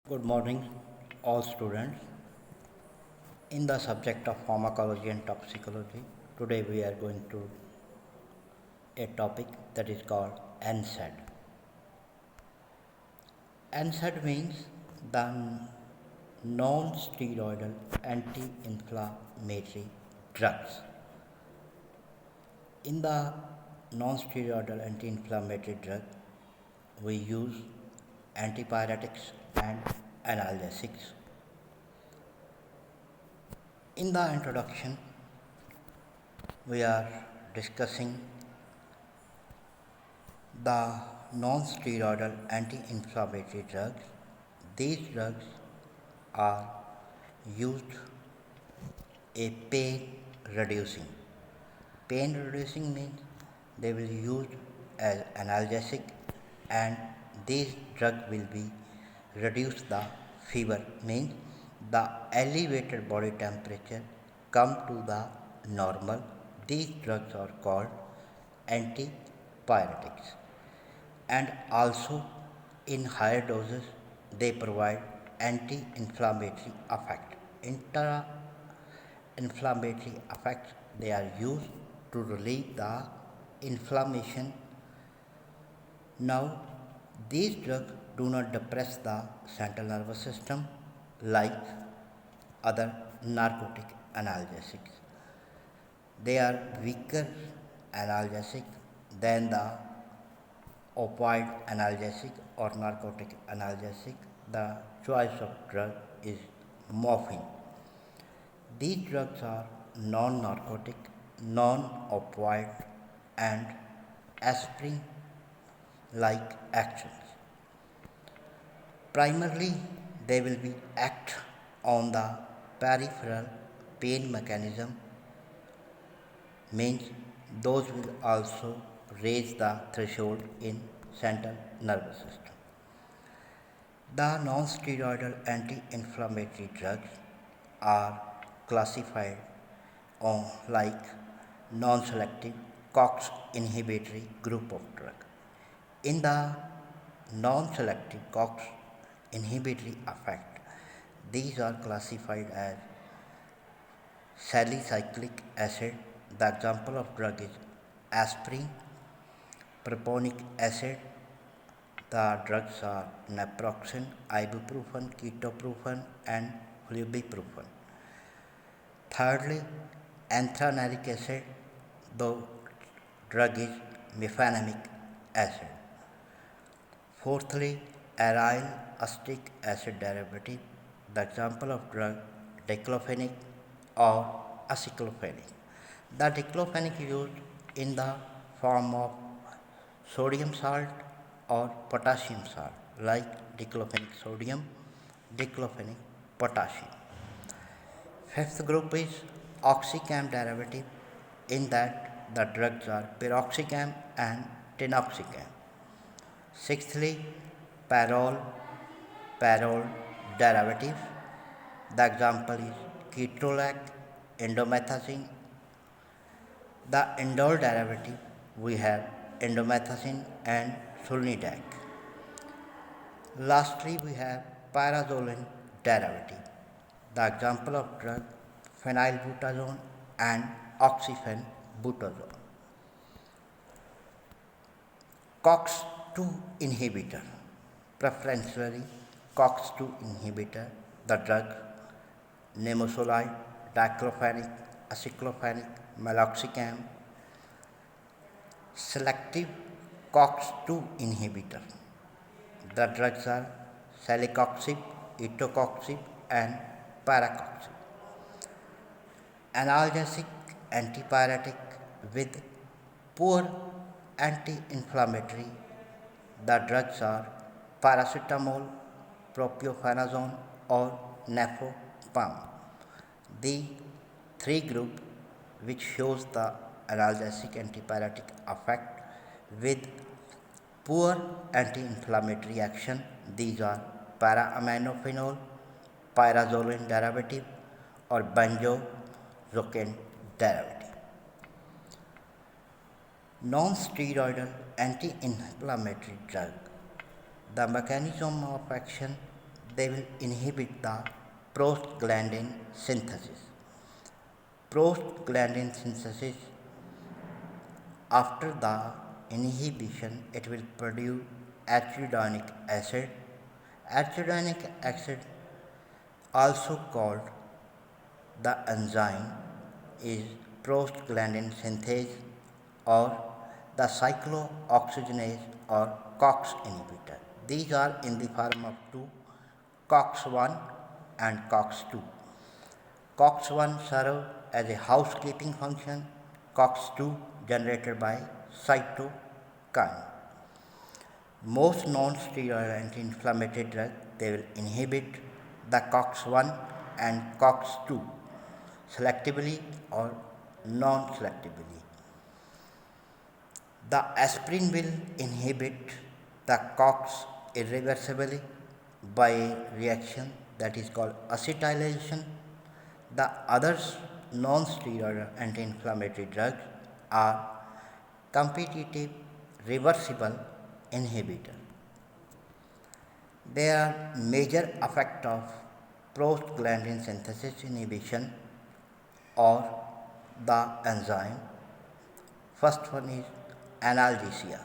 Good morning, all students. In the subject of pharmacology and toxicology, today we are going to a topic that is called NSAID. NSAID means the non-steroidal anti-inflammatory drugs. In the non-steroidal anti-inflammatory drug, we use antipyretics and analgesics. In the introduction, we are discussing the non-steroidal anti-inflammatory drugs. These drugs are used a pain reducing. Pain reducing means they will be used as analgesic, and these drugs will be reduce the fever, means the elevated body temperature come to the normal. These drugs are called antipyretics, and also in higher doses they provide anti-inflammatory effect. Intra-inflammatory effects, they are used to relieve the inflammation. Now, these drugs do not depress the central nervous system like other narcotic analgesics. They are weaker analgesic than the opioid analgesic or narcotic analgesic. The choice of drug is morphine. These drugs are non-narcotic, non-opioid, and aspirin like actions. Primarily, they will be act on the peripheral pain mechanism, means those will also raise the threshold in central nervous system. The non-steroidal anti-inflammatory drugs are classified on like non-selective COX inhibitory group of drug. In the non-selective COX inhibitory effect, these are classified as salicylic acid. The example of drug is aspirin, propionic acid. The drugs are naproxen, ibuprofen, ketoprofen, and flumiprophen. Thirdly, anthracnonic acid. The drug is mefenamic acid. Fourthly, aryl acetic acid derivative. The example of drug diclofenac or aceclofenac. The diclofenac is used in the form of sodium salt or potassium salt, like diclofenac sodium, diclofenac potassium. Fifth group is oxycam derivative, in that the drugs are piroxicam and tinoxicam. Sixthly, parole derivatives. The example is ketorolac, indomethacin. The indole derivative, we have indomethacin and sulnidac. Lastly, we have pyrazolone derivative. The example of drug phenylbutazone and oxyphenbutazone. COX-2 inhibitor, preferentially COX-2 inhibitor, the drug nimesulide, diclofenac, aceclofenac, meloxicam. Selective COX-2 inhibitor, the drugs are celecoxib, etocoxib, and paracoxib. Analgesic antipyretic with poor anti-inflammatory, the drugs are paracetamol, propionate, or nefopam. The three group which shows the analgesic antipyretic effect with poor anti-inflammatory action, these are para-aminophenol, pyrazolone derivative, or benzocaine derivative. Non-steroidal anti-inflammatory drug. The mechanism of action, they will inhibit the prostaglandin synthesis. Prostaglandin synthesis, after the inhibition, it will produce arachidonic acid. Arachidonic acid, also called the enzyme, is prostaglandin synthase or the cyclooxygenase or COX inhibitor. These are in the form of two, COX-1 and COX-2. COX-1 serves as a housekeeping function, COX-2 generated by cytokine. Most non-steroidal anti-inflammatory drugs, they will inhibit the COX-1 and COX-2 selectively or non-selectively. The aspirin will inhibit the COX irreversibly by a reaction that is called acetylation. The others non-steroidal anti-inflammatory drugs are competitive reversible inhibitor. There are major effects of prostaglandin synthesis inhibition or the enzyme. First one is analgesia.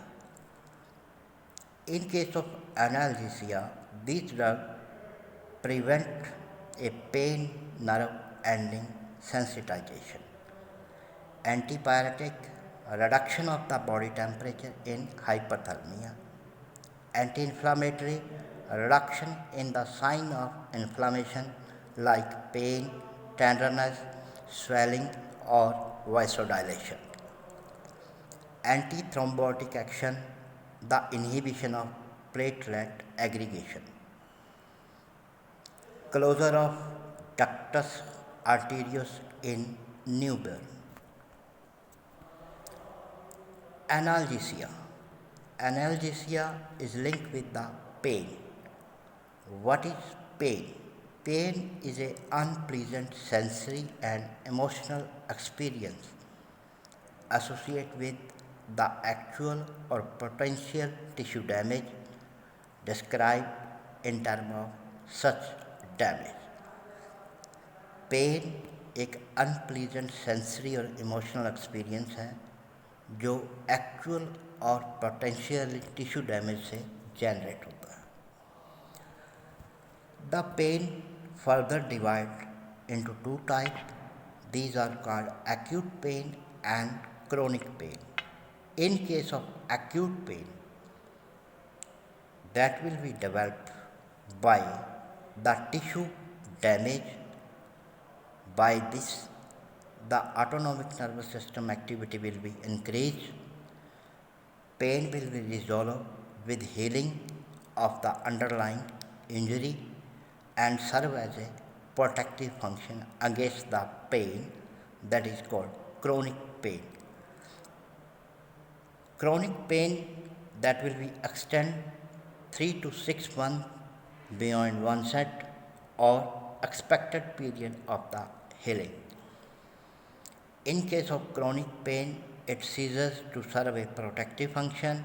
In case of analgesia, these drugs prevent a pain nerve ending sensitization. Antipyretic, reduction of the body temperature in hyperthermia. Anti-inflammatory, reduction in the sign of inflammation like pain, tenderness, swelling or vasodilation. Antithrombotic action, the inhibition of platelet aggregation. Closure of ductus arteriosus in newborn. Analgesia. Analgesia is linked with the pain. What is pain? Pain is an unpleasant sensory and emotional experience associated with the actual or potential tissue damage described in terms of such damage. Pain एक unpleasant sensory और emotional experience है जो actual और potential tissue damage से generate होता है. The pain further divide into two type. These are called acute pain and chronic pain. In case of acute pain, that will be developed by the tissue damage. By this, the autonomic nervous system activity will be increased. Pain will be resolved with healing of the underlying injury and serve as a protective function against the pain that is called chronic pain. Chronic pain that will be extend 3 to 6 months beyond onset or expected period of the healing. In case of chronic pain, it ceases to serve a protective function,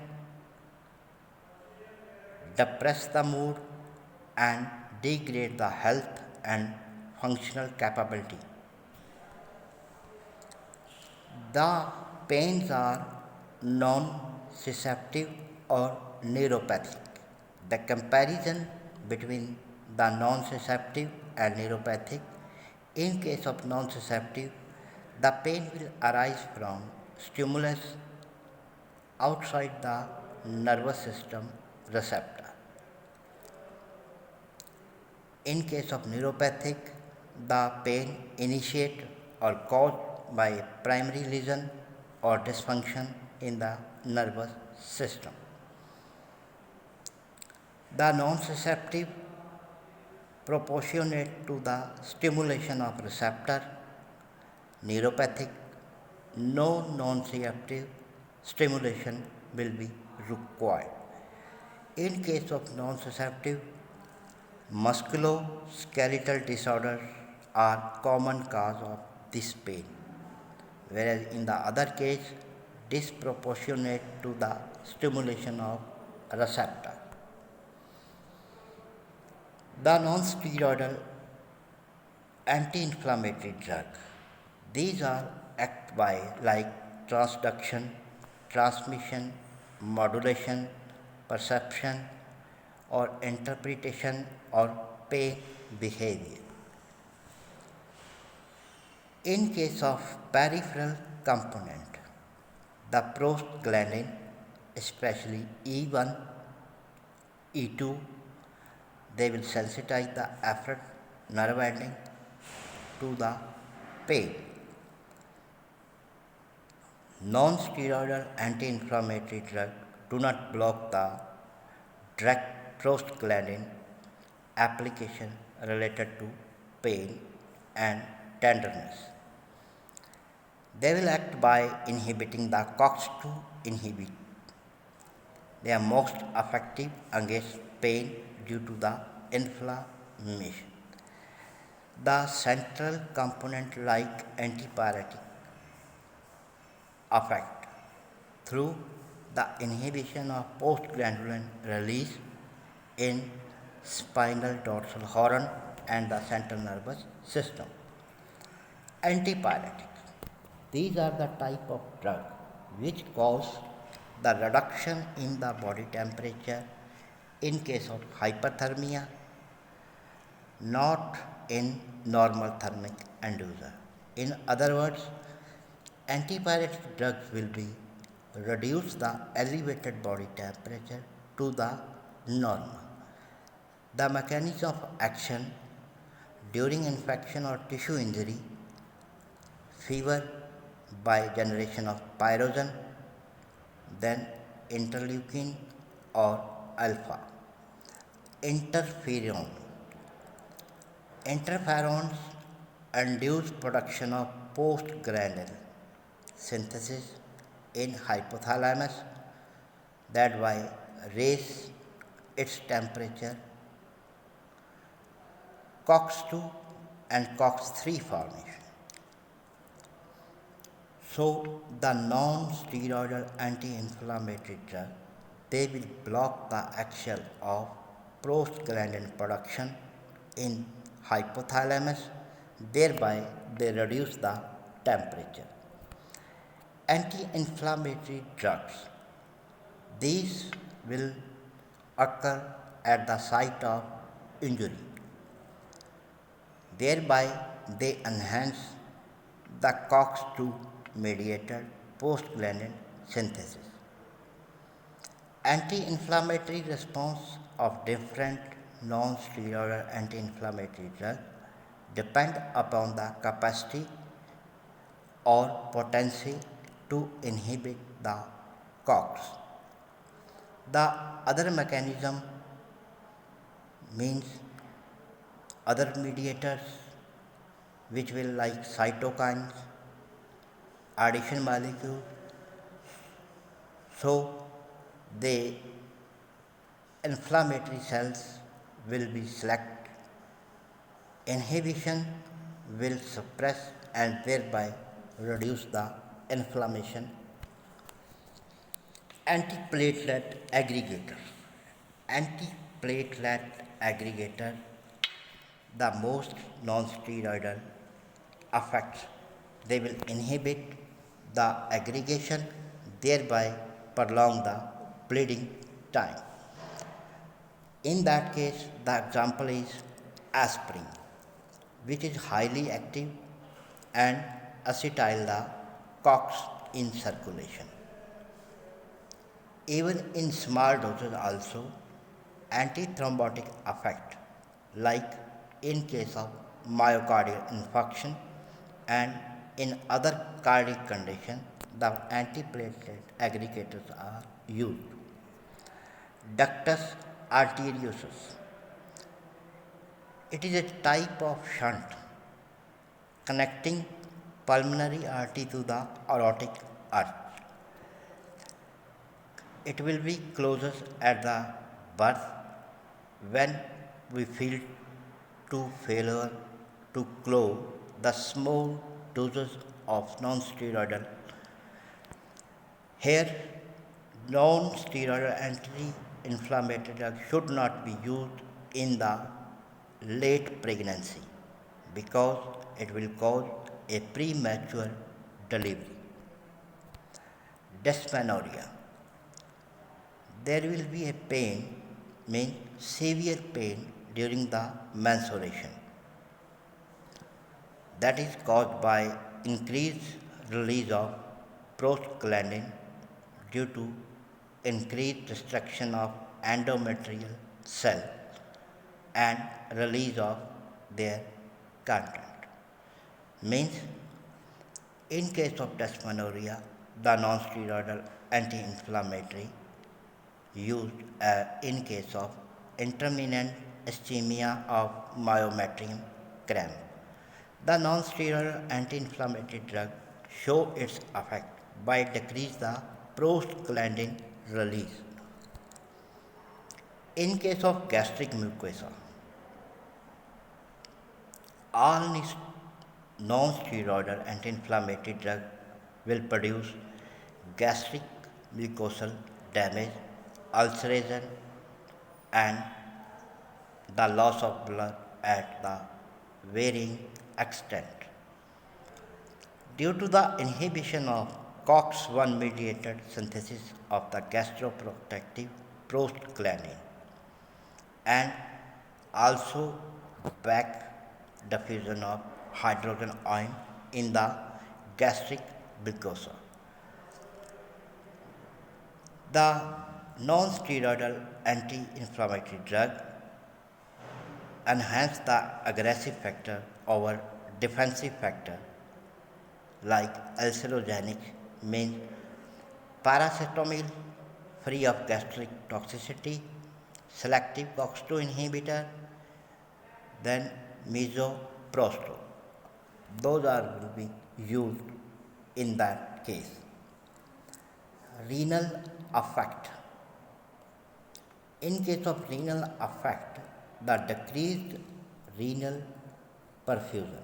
depress the mood and degrade the health and functional capability. The pains are non-nociceptive or neuropathic. The comparison between the non-nociceptive and neuropathic: in case of non-nociceptive, the pain will arise from stimulus outside the nervous system receptor. In case of neuropathic, the pain initiated or caused by a primary lesion or dysfunction in the nervous system. The non-nociceptive proportionate to the stimulation of receptor. Neuropathic, no non-nociceptive stimulation will be required. In case of non-nociceptive, musculoskeletal disorders are common cause of this pain, whereas in the other case, disproportionate to the stimulation of receptor. The non-steroidal anti-inflammatory drug. These are act by like transduction, transmission, modulation, perception, or interpretation or pain behavior. In case of peripheral component, the prostaglandin, especially E1, E2, they will sensitize the afferent nerve ending to the pain. Non-steroidal anti-inflammatory drugs do not block the direct prostaglandin application related to pain and tenderness. They will act by inhibiting the COX-2 inhibit. They are most effective against pain due to the inflammation. The central component like antipyretic effect through the inhibition of postglandular release in spinal dorsal horn and the central nervous system. Antipyretics. These are the type of drug which cause the reduction in the body temperature in case of hyperthermia, not in normal thermic inducer. In other words, antipyretic drugs will be reduce the elevated body temperature to the normal. The mechanism of action during infection or tissue injury, fever by generation of pyrogen, then interleukin or alpha. Interferon. Interferons induce production of postglandular synthesis in hypothalamus that by raise its temperature. COX-2 and COX-3 formation. So the non-steroidal anti-inflammatory drug, they will block the action of prostaglandin production in hypothalamus, thereby they reduce the temperature. Anti-inflammatory drugs, these will occur at the site of injury. Thereby they enhance the COX-2 mediated postglandin synthesis. Anti-inflammatory response of different non-steroidal anti-inflammatory drugs depend upon the capacity or potency to inhibit the COX. The other mechanism means other mediators which will like cytokines, addition molecules. So the inflammatory cells will be selected. Inhibition will suppress and thereby reduce the inflammation. Antiplatelet aggregator. Antiplatelet aggregator, the most non-steroidal effects. They will inhibit the aggregation, thereby prolong the bleeding time. In that case, the example is aspirin, which is highly active and acetyl the COX in circulation. Even in small doses also, antithrombotic effect like in case of myocardial infarction and in other cardiac conditions, the antiplatelet aggregators are used. Ductus arteriosus. It is a type of shunt connecting pulmonary artery to the aortic arch. It will be closest at the birth when we feel to failure to close the small doses of non-steroidal. Here, non-steroidal anti-inflammatory drugs should not be used in the late pregnancy because it will cause a premature delivery. Dysmenorrhea. There will be a pain, means severe pain during the menstruation, that is caused by increased release of prostaglandin due to increased destruction of endometrial cell and release of their content. Means, in case of dysmenorrhea, the non-steroidal anti-inflammatory used in case of intermittent ischemia of myometrium cramp. The non-steroidal anti-inflammatory drug show its effect by decrease the prostaglandin release. In case of gastric mucosa, all non-steroidal anti-inflammatory drug will produce gastric mucosal damage, ulceration, and the loss of blood at the varying extent. Due to the inhibition of COX-1 mediated synthesis of the gastroprotective prostaglandin and also back diffusion of hydrogen ion in the gastric mucosa. The non-steroidal anti-inflammatory drug enhance the aggressive factor over defensive factor like ulcerogenic, means paracetamol free of gastric toxicity, selective COX-2 inhibitor, then misoprostol. Those are will be used in that case. Renal effect. In case of renal effect, the decreased renal perfusion,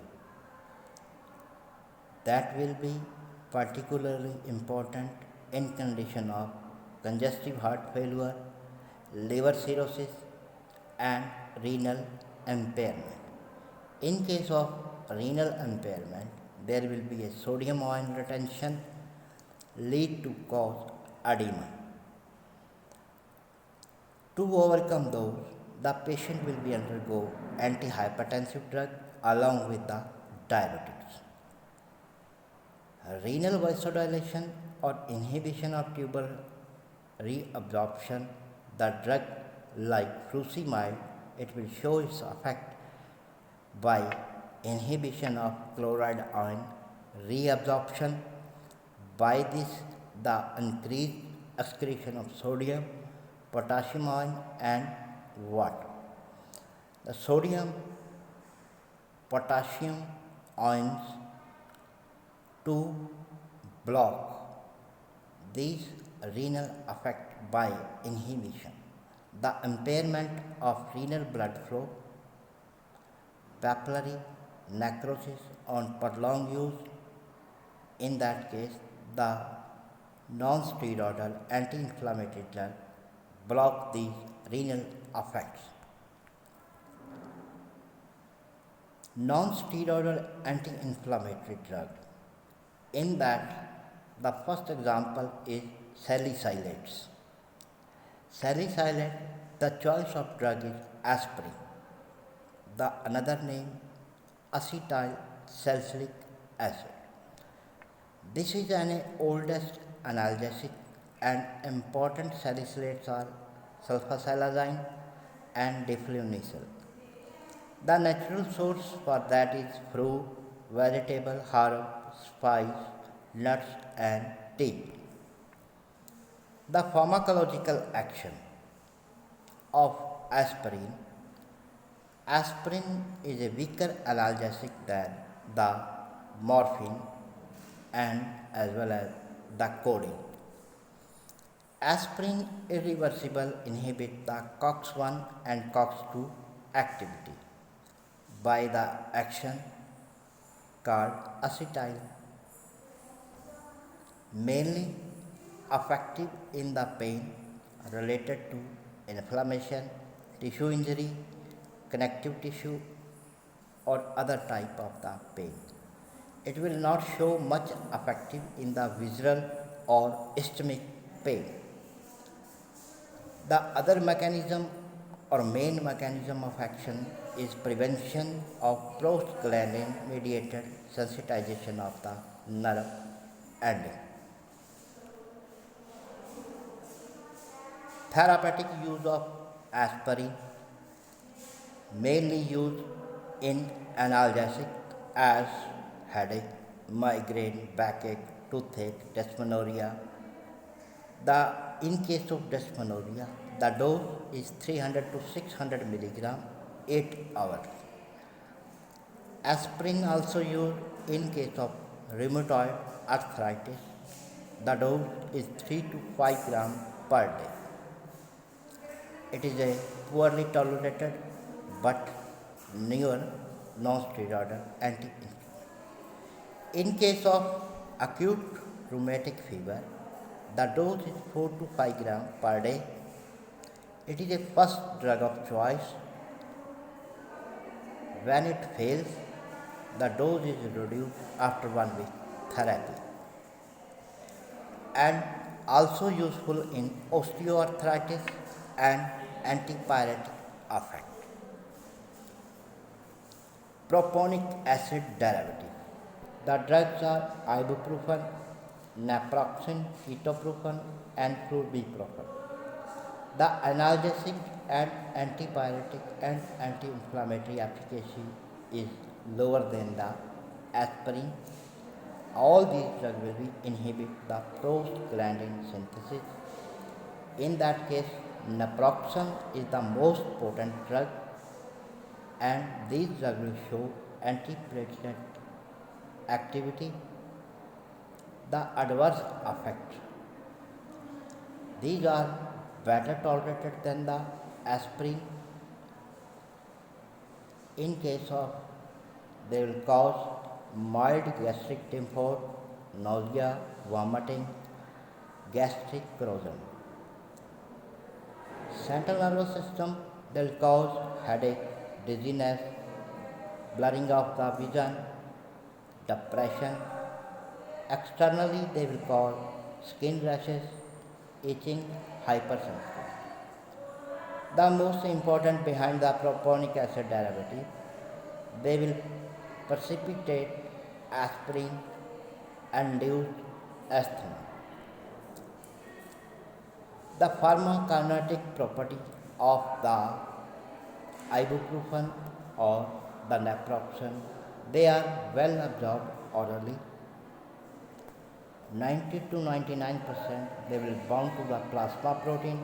that will be particularly important in condition of congestive heart failure, liver cirrhosis, and renal impairment. In case of renal impairment, there will be a sodium ion retention lead to cause edema. To overcome those, the patient will be undergo antihypertensive drug along with the diuretics. Renal vasodilation or inhibition of tubal reabsorption, the drug like furosemide, it will show its effect by inhibition of chloride ion reabsorption. By this, the increased excretion of sodium, potassium ion and water. The sodium potassium ions to block these renal effect by inhibition. The impairment of renal blood flow, papillary necrosis on prolonged use. In that case, the non-steroidal anti-inflammatory drug block these renal effects. Non-steroidal anti-inflammatory drug. In that, the first example is salicylates. Salicylate, the choice of drug is aspirin. The another name, acetyl salicylic acid. This is an oldest analgesic and important salicylates are sulfasalazine and diflunisal. The natural source for that is fruit, vegetable, herb, spice, nuts and tea. The pharmacological action of aspirin. Aspirin is a weaker analgesic than the morphine and as well as the codeine. Aspirin irreversible inhibit the COX-1 and COX-2 activity by the action called acetyl, mainly effective in the pain related to inflammation, tissue injury, connective tissue or other type of the pain. It will not show much effective in the visceral or ischemic pain. The other mechanism or main mechanism of action is prevention of prostaglandin mediated sensitization of the nerve ending. Therapeutic use of aspirin, mainly used in analgesic as headache, migraine, backache, toothache, dysmenorrhea. In case of dysmenorrhea, the dose is 300 to 600 milligram 8 hours. Aspirin also used in case of rheumatoid arthritis. The dose is 3 to 5 gram per day. It is a poorly tolerated but newer non-steroidal anti-inflammatory. In case of acute rheumatic fever, the dose is 4 to 5 gram per day. It is a first drug of choice. When it fails, the dose is reduced after 1 week therapy, and also useful in osteoarthritis and antipyretic effect. Propionic acid derivative. The drugs are ibuprofen, naproxen, ketoprofen, and flurbiprofen. The analgesic and antipyretic and anti-inflammatory efficacy is lower than the aspirin. All these drugs will inhibit the prostaglandin synthesis. In that case, naproxen is the most potent drug, and these drugs will show antiplatelet activity. The adverse effects. These are better tolerated than the aspirin. In case of, they will cause mild gastric discomfort, nausea, vomiting, gastric corrosion. Central nervous system, they will cause headache, dizziness, blurring of the vision, depression. Externally, they will cause skin rashes, itching, hypersensitivity. The most important behind the propionic acid derivative, they will precipitate aspirin induced asthma. The pharmacokinetic property of the ibuprofen or the naproxen, they are well absorbed orally. 90 to 99% they will bound to the plasma protein,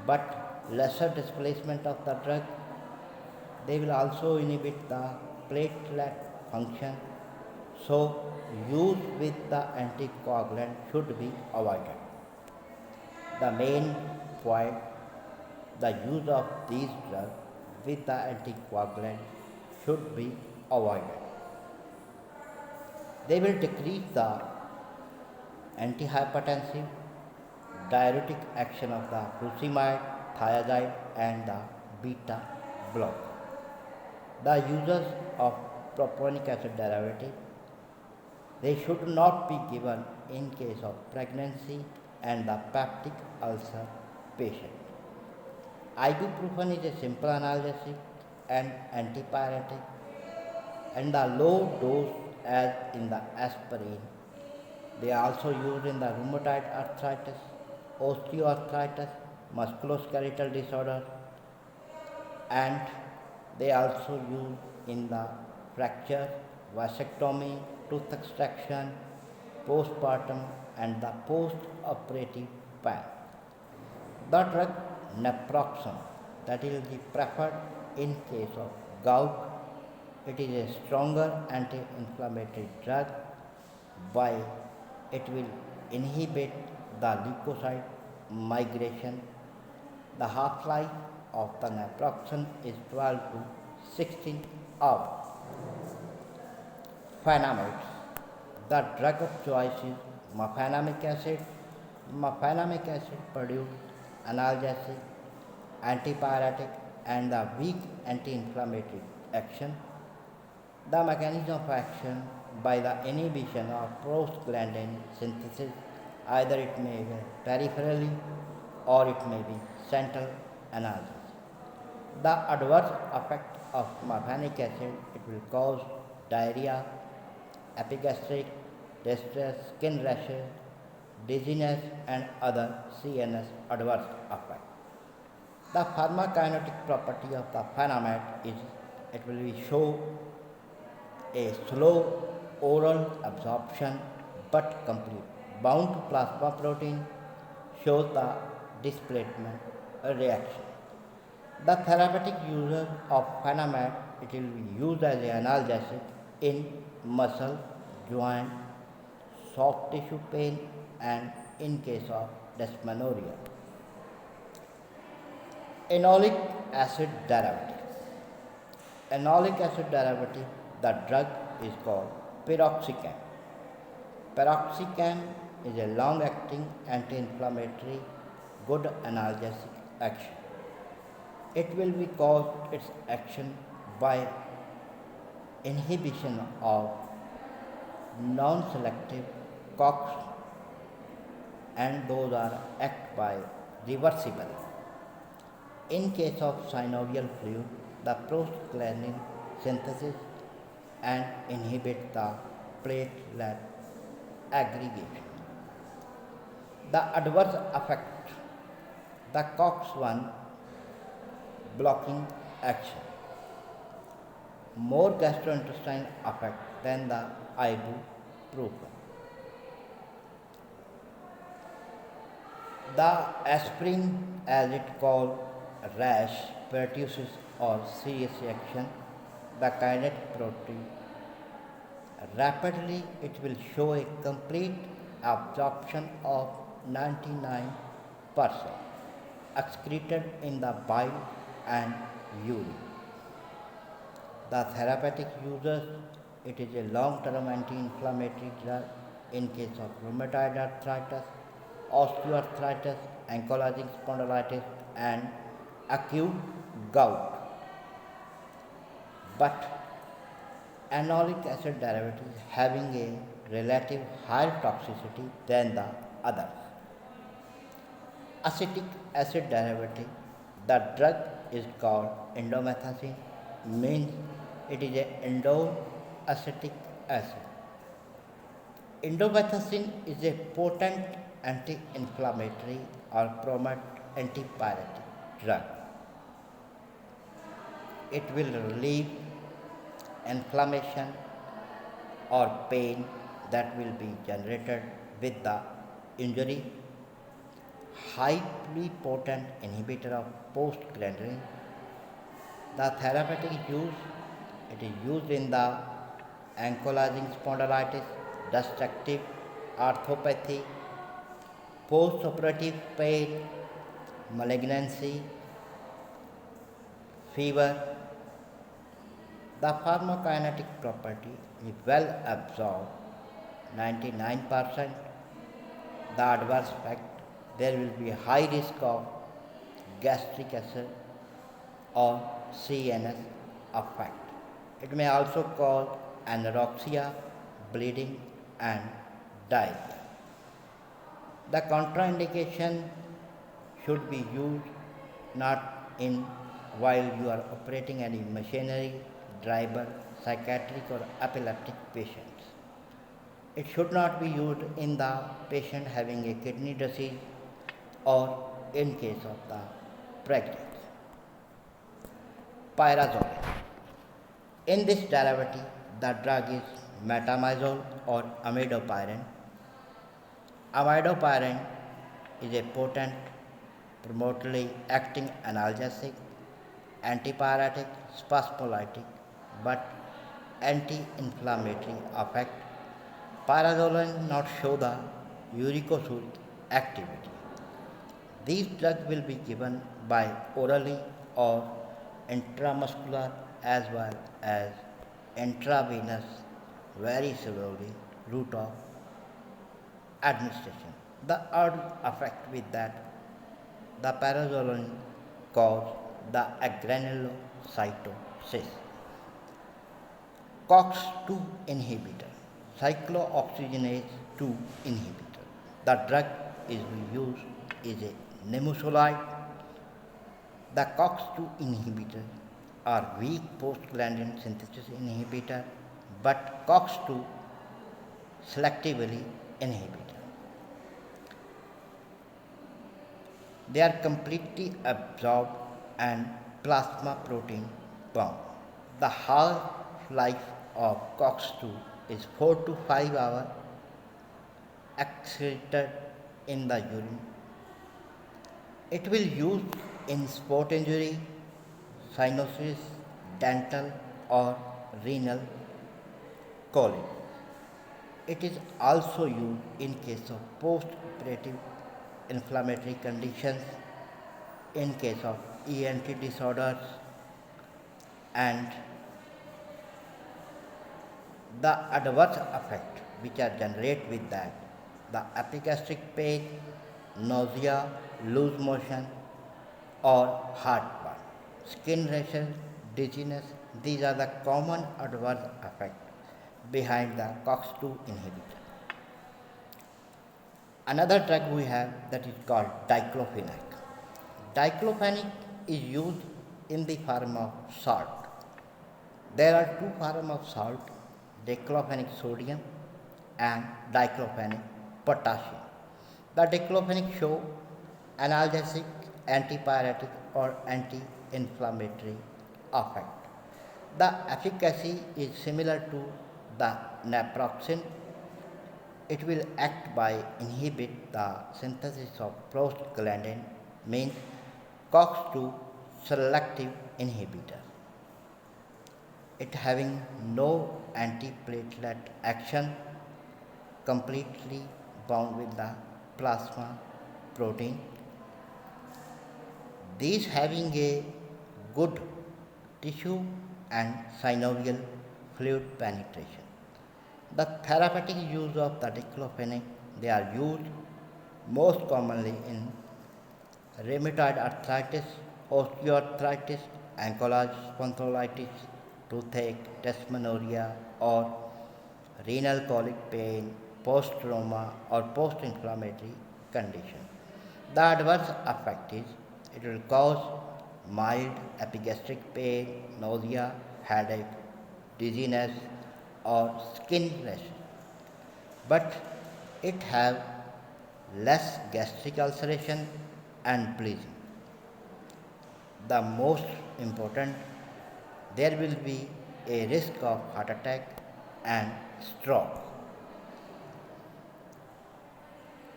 but lesser displacement of the drug. They will also inhibit the platelet function, so use with the anticoagulant should be avoided. The main point, the use of these drugs with the anticoagulant should be avoided. They will decrease the antihypertensive, diuretic action of the furosemide, thiazide, and the beta blocker. The users of propionic acid derivative, they should not be given in case of pregnancy and the peptic ulcer patient. Ibuprofen is a simple analgesic and antipyretic, and the low dose as in the aspirin. They are also used in the rheumatoid arthritis, osteoarthritis, musculoskeletal disorders, and they also used in the fracture, vasectomy, tooth extraction, postpartum, and the post-operative pain. The drug naproxen, that is the preferred in case of gout. It is a stronger anti-inflammatory drug. Why? It will inhibit the leukocyte migration. The half-life of the naproxen is 12 to 16 hours. Phenamids. The drug of choice is mefenamic acid. Mefenamic acid produces analgesic, antipyretic, and the weak anti-inflammatory action. The mechanism of action by the inhibition of prostaglandin synthesis, either it may be peripherally or it may be central analgesic. The adverse effect of mefenic acid, it will cause diarrhea, epigastric distress, skin rashes, dizziness and other CNS adverse effects. The pharmacokinetic property of the Fanamat is it will be show a slow oral absorption but complete. Bound to plasma protein shows the displacement reaction. The therapeutic use of Fanamat, it will be used as an analgesic in muscle, joint, soft tissue pain and in case of dysmenorrhea. Enolic acid derivative. Enolic acid derivative, the drug is called piroxicam. Piroxicam is a long-acting anti-inflammatory, good analgesic action. It will be caused its action by inhibition of non-selective COX and those are act by reversible. In case of synovial fluid, the prostaglandin synthesis and inhibit the platelet aggregation. The adverse effect, the COX-1 blocking action, more gastrointestinal effect than the ibuprofen. The aspirin, as it called rash, pertussis or serious reaction, the kinetic protein. Rapidly, it will show a complete absorption of 99% excreted in the bile and urine. The therapeutic uses, it is a long-term anti-inflammatory drug in case of rheumatoid arthritis, osteoarthritis, ankylosing spondylitis and acute gout. But enolic acid derivative having a relative higher toxicity than the others. Acetic acid derivative, the drug is called indomethacin, means it is an indoacetic acid. Indomethacin is a potent anti-inflammatory or antipyretic drug. It will relieve inflammation or pain that will be generated with the injury. Highly potent inhibitor of prostaglandin. The therapeutic use, it is used in the ankylosing spondylitis, destructive arthropathy, post-operative pain, malignancy, fever. The pharmacokinetic property is well absorbed, 99%. The adverse effect, there will be high risk of gastric ulcer or CNS effect. It may also cause anorexia, bleeding and diarrhea. The contraindication should be used not in while you are operating any machinery, driver, psychiatric or epileptic patients. It should not be used in the patient having a kidney disease or in case of the pregnancy. Pyrazole. In this derivative, the drug is metamizole or amidopirin. Amidopirin is a potent promotorily acting analgesic, antipyretic, spasmolytic, but anti-inflammatory effect. Pyrazole not show the uricosuric activity. These drugs will be given by orally or intramuscular as well as intravenous very slowly route of administration. The other effect with that, the pyrazole cause the agranulocytosis. COX-2 inhibitor, cyclooxygenase 2 inhibitor. The drug is used is a nimesulide. The COX-2 inhibitor are weak prostaglandin synthesis inhibitor, but COX-2 selectively inhibitor. They are completely absorbed and plasma protein bound. The half-life of COX-2 is 4 to 5 hours excreted in the urine. It will use in sport injury, cyanosis, dental or renal colic. It is also used in case of post-operative inflammatory conditions, in case of ENT disorders, and the adverse effect which are generated with that, the epigastric pain, nausea, loose motion, or heartburn, skin rashes, dizziness. These are the common adverse effects behind the COX-2 inhibitor. Another drug we have that is called diclofenac. Diclofenac is used in the form of salt. There are two forms of salt, diclofenac sodium and diclofenac potassium. The diclofenac show analgesic, antipyretic or anti-inflammatory effect. The efficacy is similar to the naproxen. It will act by inhibit the synthesis of prostaglandin, means COX-2 selective inhibitor. It having no antiplatelet action, completely bound with the plasma protein. These having a good tissue and synovial fluid penetration. The therapeutic use of the diclofenac, they are used most commonly in rheumatoid arthritis, osteoarthritis, ankylosing spondylitis, toothache, dysmenorrhea, or renal colic pain, post-trauma or post-inflammatory condition. The adverse effect is it will cause mild epigastric pain, nausea, headache, dizziness, or skin rashes, but it have less gastric ulceration and bleeding. The most important, there will be a risk of heart attack and stroke.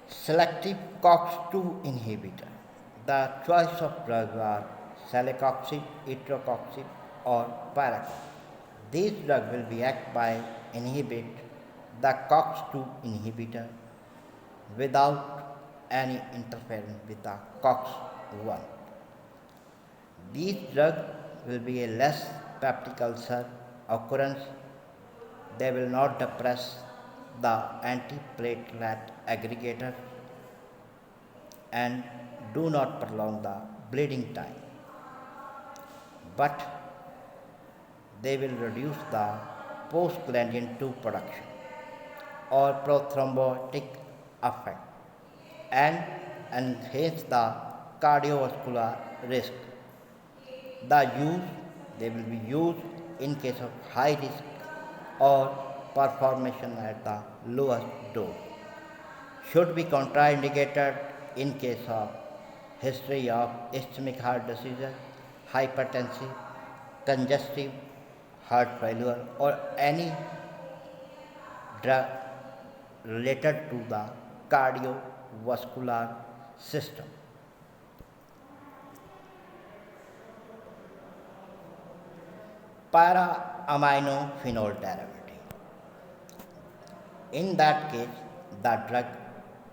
Selective COX-2 inhibitor. The choice of drugs are celecoxib, etocoxib, or paracoxib. These drugs will be act by inhibit the COX-2 inhibitor without any interference with the COX-1. These drugs will be a less peptic ulcer occurrence. They will not depress the antiplatelet aggregator and do not prolong the bleeding time, but they will reduce the prostaglandin 2 production or prothrombotic effect and enhance the cardiovascular risk. The use, they will be used in case of high risk or performation at the lowest dose. Should be contraindicated in case of history of ischemic heart disease, hypertension, congestive heart failure, or any drug related to the cardiovascular system. Para-aminophenol derivative. In that case, the drug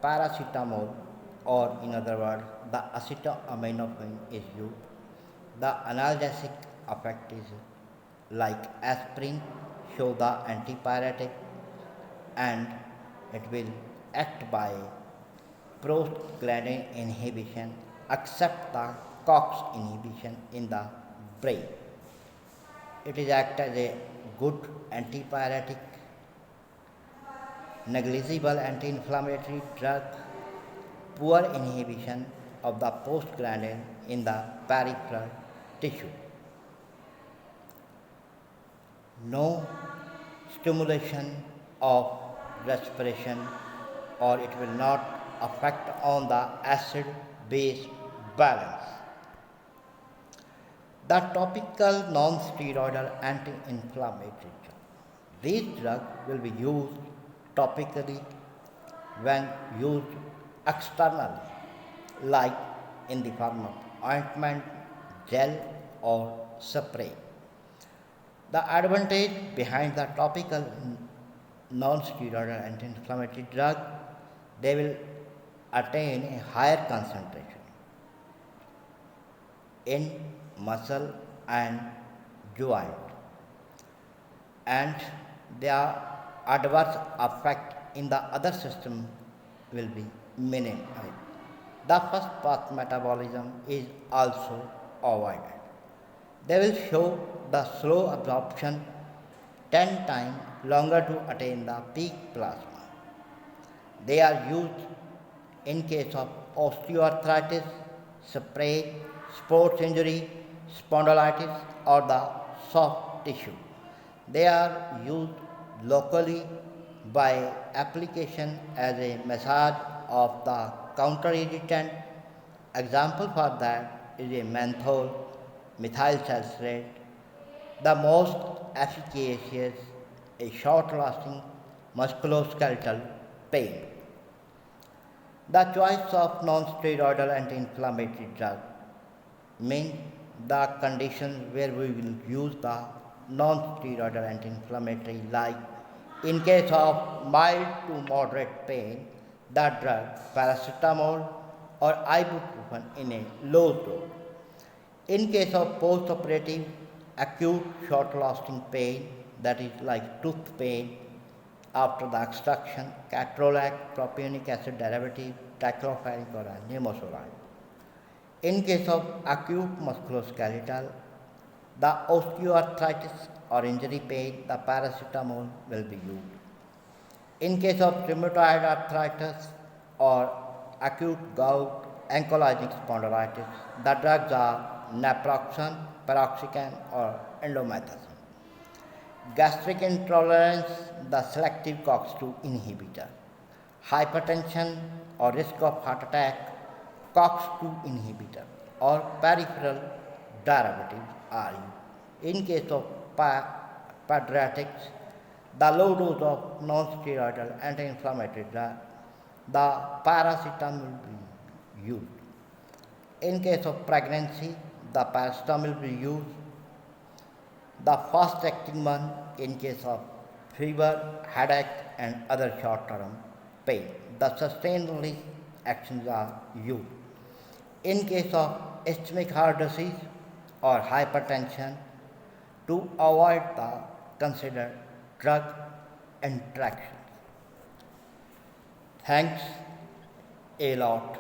paracetamol, or in other words, the acetaminophen is used. The analgesic effect is like aspirin, show the antipyretic, and it will act by prostaglandin inhibition except the COX inhibition in the brain. It is act as a good antipyretic, negligible anti-inflammatory drug, poor inhibition of the prostaglandin in the peripheral tissue. No stimulation of respiration, or it will not affect on the acid-base balance. The topical non-steroidal anti-inflammatory drug. These drugs will be used topically when used externally, like in the form of ointment, gel, or spray. The advantage behind the topical non-steroidal anti-inflammatory drug, they will attain a higher concentration in muscle and joint, and their adverse effect in the other system will be minimal. The first path metabolism is also avoided. They will show the slow absorption 10 times longer to attain the peak plasma. They are used in case of osteoarthritis, sprain, sports injury, spondylitis, or the soft tissue. They are used locally by application as a massage of the counter irritant. Example for that is a menthol, methyl salicylate. The most efficacious, a short-lasting musculoskeletal pain. The choice of non-steroidal anti-inflammatory drug means the conditions where we will use the non-steroidal anti-inflammatory, like in case of mild to moderate pain, the drug paracetamol or ibuprofen in a low dose. In case of post-operative acute short-lasting pain, that is like tooth pain after the extraction, ketorolac, propionic acid derivative, diclofenac or nimesulide. In case of acute musculoskeletal, the osteoarthritis or injury pain, the paracetamol will be used. In case of rheumatoid arthritis or acute gout, ankylosing spondylitis, the drugs are naproxen, piroxicam or indomethacin. Gastric intolerance, the selective COX-2 inhibitor. Hypertension or risk of heart attack, COX-2 inhibitor or peripheral derivatives are used. In case of pediatrics, the low dose of non-steroidal anti-inflammatory drug, the paracetamol will be used. In case of pregnancy, the paracetamol will be used. The fast acting one in case of fever, headache and other short-term pain. The sustained release actions are used. In case of ischemic heart disease or hypertension, to avoid the considered drug interactions. Thanks a lot.